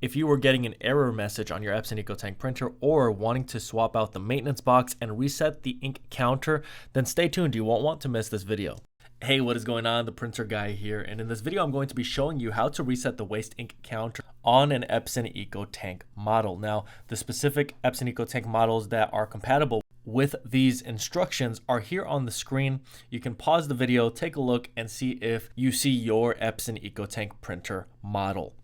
If you were getting an error message on your Epson EcoTank printer or wanting to swap out the maintenance box and reset the ink counter, then stay tuned. You won't want to miss this video. Hey, what is going on? The printer guy here, and in this video I'm going to be showing you how to reset the waste ink counter on an Epson EcoTank model. Now, the specific Epson EcoTank models that are compatible with these instructions are here on the screen. You can pause the video, take a look, and see if you see your Epson EcoTank printer model.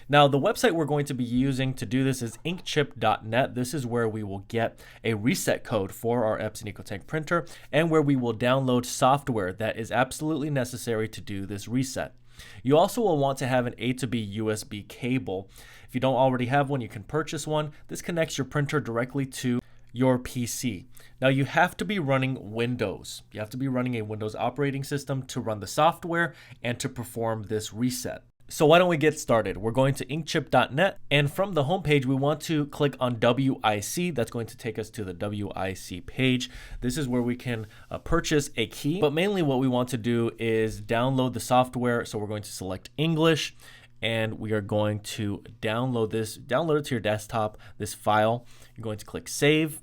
Now, the website we're going to be using to do this is inkchip.net. This is where we will get a reset code for our Epson EcoTank printer and where we will download software that is absolutely necessary to do this reset. You also will want to have an A to B USB cable. If you don't already have one, you can purchase one. This connects your printer directly to your PC. Now, you have to be running Windows. You have to be running a Windows operating system to run the software and to perform this reset. So why don't we get started? We're going to inkchip.net, and from the homepage, we want to click on WIC. That's going to take us to the WIC page. This is where we can purchase a key, but mainly what we want to do is download the software. So we're going to select English, and we are going to download it to your desktop, this file. You're going to click Save.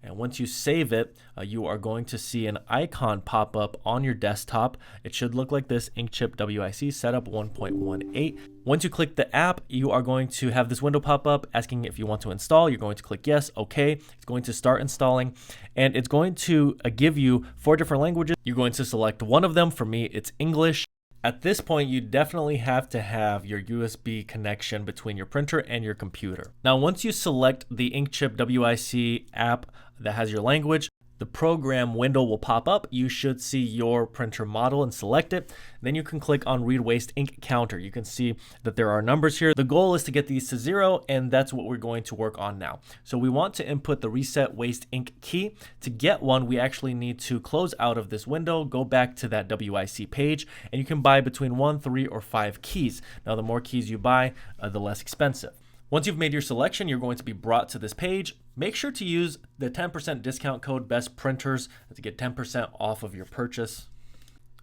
And once you save it, you are going to see an icon pop up on your desktop. It should look like this: Inkchip WIC Setup 1.18. Once you click the app, you are going to have this window pop up asking if you want to install. You're going to click yes, okay. It's going to start installing, and it's going to give you 4 different languages. You're going to select one of them. For me, it's English. At this point, you definitely have to have your USB connection between your printer and your computer. Now, once you select the Inkchip WIC app that has your language, the program window will pop up. You should see your printer model and select it. Then you can click on Read Waste Ink Counter. You can see that there are numbers here. The goal is to get these to 0, and that's what we're going to work on now. So we want to input the Reset Waste Ink key. To get one, we actually need to close out of this window, go back to that WIC page, and you can buy between 1, 3, or 5 keys. Now, the more keys you buy, the less expensive. Once you've made your selection, you're going to be brought to this page. Make sure to use the 10% discount code BESTPRINTERS to get 10% off of your purchase.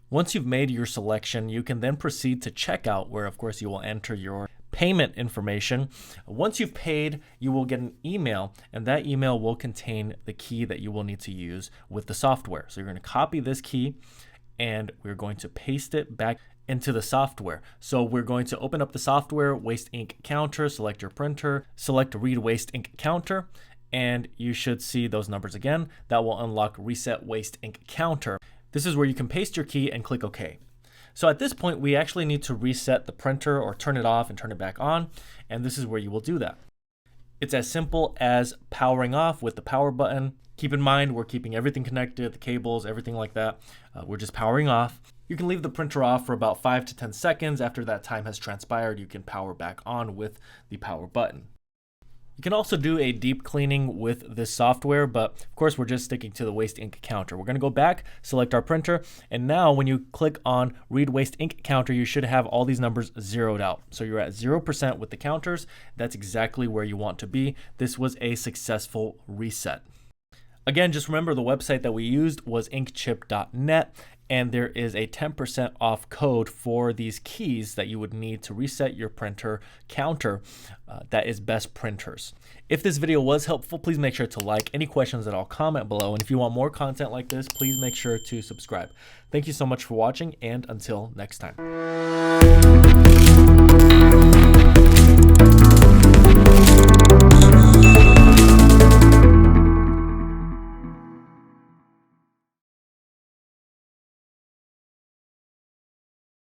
Once you've made your selection, you can then proceed to checkout, where of course you will enter your payment information. Once you've paid, you will get an email, and that email will contain the key that you will need to use with the software. So you're going to copy this key, and we're going to paste it back into the software. So we're going to open up the software, Waste Ink Counter, select your printer, select Read Waste Ink Counter, and you should see those numbers again. That will unlock Reset Waste Ink Counter. This is where you can paste your key and click OK. So at this point, we actually need to reset the printer or turn it off and turn it back on, and this is where you will do that. It's as simple as powering off with the power button. Keep in mind, we're keeping everything connected, the cables, everything like that. We're just powering off. You can leave the printer off for about 5 to 10 seconds. After that time has transpired, you can power back on with the power button. You can also do a deep cleaning with this software, but of course we're just sticking to the Waste Ink Counter. We're going to go back, select our printer, and now when you click on Read Waste Ink Counter, you should have all these numbers zeroed out. So you're at 0% with the counters. That's exactly where you want to be. This was a successful reset. Again, just remember the website that we used was inkchip.net, and there is a 10% off code for these keys that you would need to reset your printer counter. That is Best Printers. If this video was helpful, please make sure to like. Any questions at all, comment below. And if you want more content like this, please make sure to subscribe. Thank you so much for watching, and until next time.